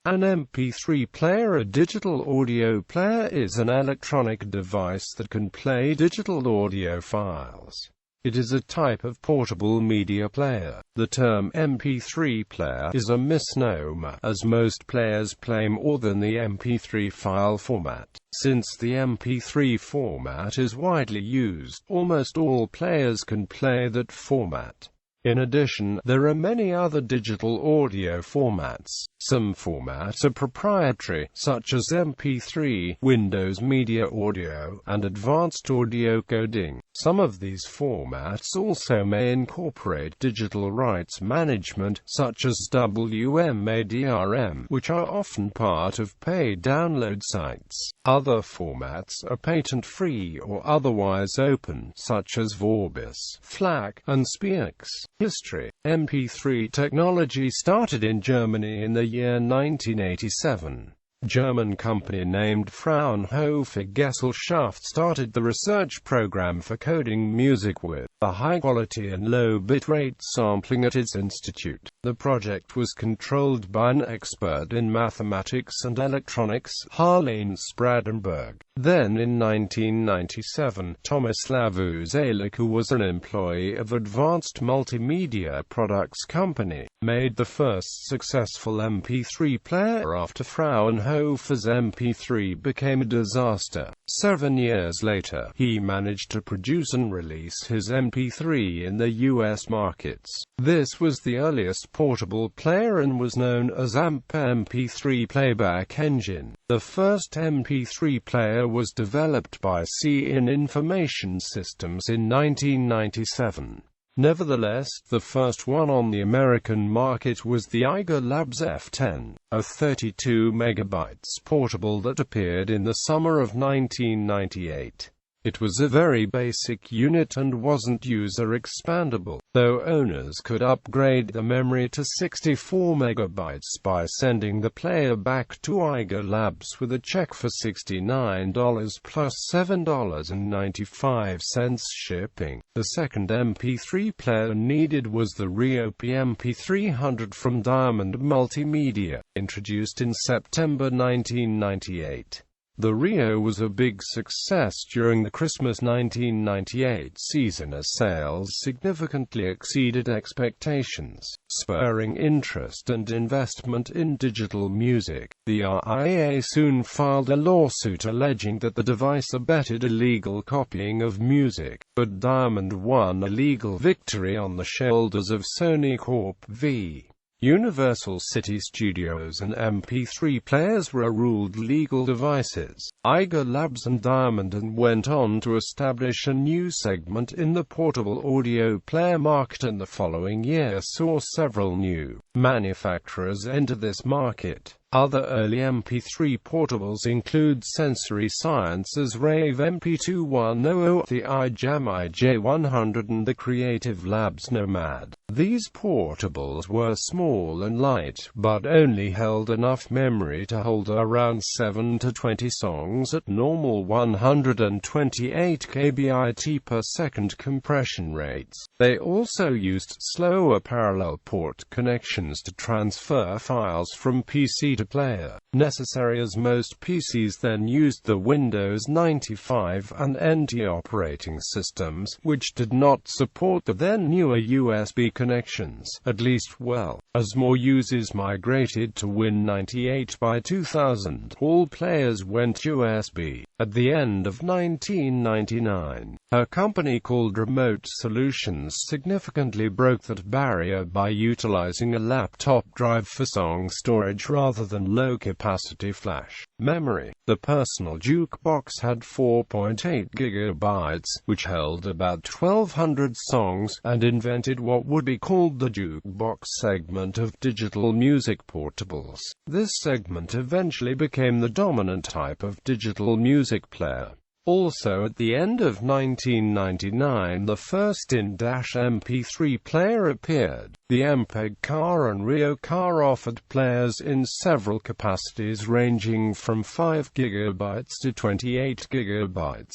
An MP3 player. A digital audio player is an electronic device that can play digital audio files. It is a type of portable media player. The term MP3 player is a misnomer, as most players play more than the MP3 file format. Since the MP3 format is widely used, almost all players can play that format. In addition, there are many other digital audio formats. Some formats are proprietary, such as MP3, Windows Media Audio, and Advanced Audio Coding. Some of these formats also may incorporate digital rights management, such as WMA-DRM, which are often part of paid download sites. Other formats are patent-free or otherwise open, such as Vorbis, FLAC, and SPIX. History. MP3 technology started in Germany in the year 1987. German company named Fraunhofer Gesellschaft started the research program for coding music with a high-quality and low bitrate sampling at its institute. The project was controlled by an expert in mathematics and electronics, Harlene Spradenberg. Then in 1997, Tomislav Uzalik, who was an employee of Advanced Multimedia Products Company, made the first successful MP3 player after Fraunhofer's MP3 became a disaster. 7 years later, he managed to produce and release his MP3 in the US markets. This was the earliest portable player and was known as MP3 Playback Engine. The first MP3 player was developed by C-In Information Systems in 1997. Nevertheless, the first one on the American market was the Eiger Labs F10, a 32 MB portable that appeared in the summer of 1998. It was a very basic unit and wasn't user-expandable, though owners could upgrade the memory to 64 MB by sending the player back to Eiger Labs with a check for $69 plus $7.95 shipping. The second MP3 player needed was the Ryopi MP300 from Diamond Multimedia, introduced in September 1998. The Rio was a big success during the Christmas 1998 season as sales significantly exceeded expectations, spurring interest and investment in digital music. The RIAA soon filed a lawsuit alleging that the device abetted illegal copying of music, but Diamond won a legal victory on the shoulders of Sony Corp. v. Universal City Studios, and MP3 players were ruled legal devices. Eiger Labs and Diamond went on to establish a new segment in the portable audio player market, and the following year saw several new manufacturers enter this market. Other early MP3 portables include Sensory Science's Rave MP2100, the iJam IJ100 and the Creative Labs Nomad. These portables were small and light, but only held enough memory to hold around 7 to 20 songs at normal 128 kbit per second compression rates. They also used slower parallel port connections to transfer files from PC to player, necessary as most PCs then used the Windows 95 and NT operating systems, which did not support the then newer USB connections, at least well. As more users migrated to Win98 by 2000, all players went USB. At the end of 1999, a company called Remote Solutions significantly broke that barrier by utilizing a laptop drive for song storage rather than low-capacity flash memory. The personal jukebox had 4.8 GB, which held about 1,200 songs, and invented what would be called the jukebox segment of digital music portables. This segment eventually became the dominant type of digital music player. Also at the end of 1999, the first in-MP3 player appeared. The MPEG car and Rio car offered players in several capacities ranging from 5 GB to 28 GB.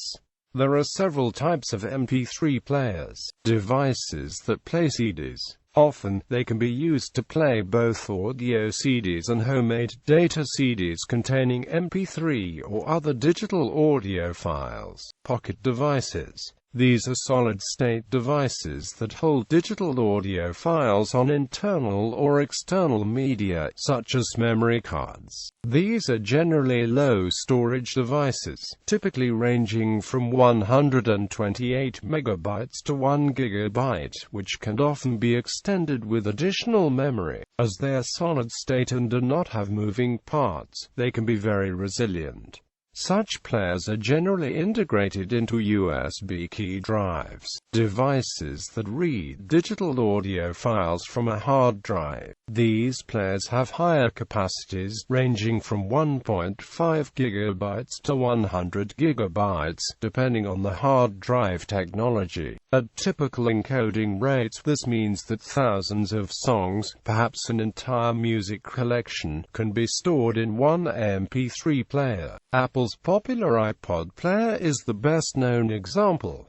There are several types of MP3 players: devices that play CDs, Often, they can be used to play both audio CDs and homemade data CDs containing MP3 or other digital audio files. Pocket devices. These are solid-state devices that hold digital audio files on internal or external media, such as memory cards. These are generally low-storage devices, typically ranging from 128 megabytes to 1 gigabyte, which can often be extended with additional memory. As they are solid-state and do not have moving parts, they can be very resilient. Such players are generally integrated into USB key drives, devices that read digital audio files from a hard drive. These players have higher capacities, ranging from 1.5 gigabytes to 100 gigabytes, depending on the hard drive technology. At typical encoding rates, this means that thousands of songs, perhaps an entire music collection, can be stored in one MP3 player. Apple's popular iPod player is the best-known example.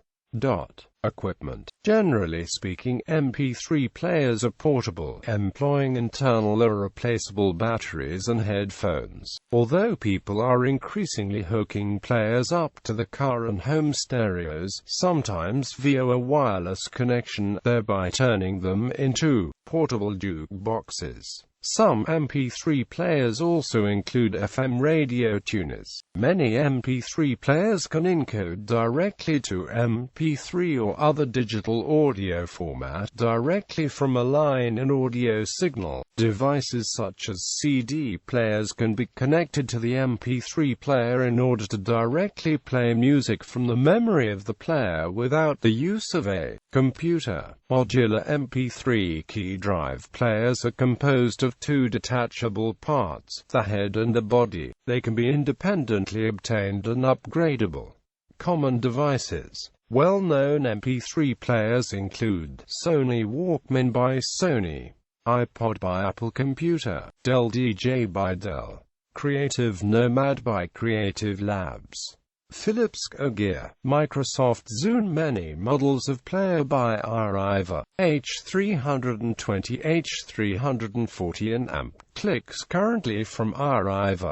Equipment. Generally speaking, MP3 players are portable, employing internal or replaceable batteries and headphones. Although people are increasingly hooking players up to the car and home stereos, sometimes via a wireless connection, thereby turning them into portable jukeboxes. Some MP3 players also include FM radio tuners. Many MP3 players can encode directly to MP3 or other digital audio format directly from a line in audio signal. Devices such as CD players can be connected to the MP3 player in order to directly play music from the memory of the player without the use of a computer. Modular MP3 key drive players are composed of two detachable parts, the head and the body. They can be independently obtained and upgradable. Common devices. Well-known MP3 players include Sony Walkman by Sony, iPod by Apple Computer, Dell DJ by Dell, Creative Nomad by Creative Labs, Philips Gear, Microsoft Zune. Many models of player by Arriva, H320, H340 and Amp. Clicks currently from Arriva.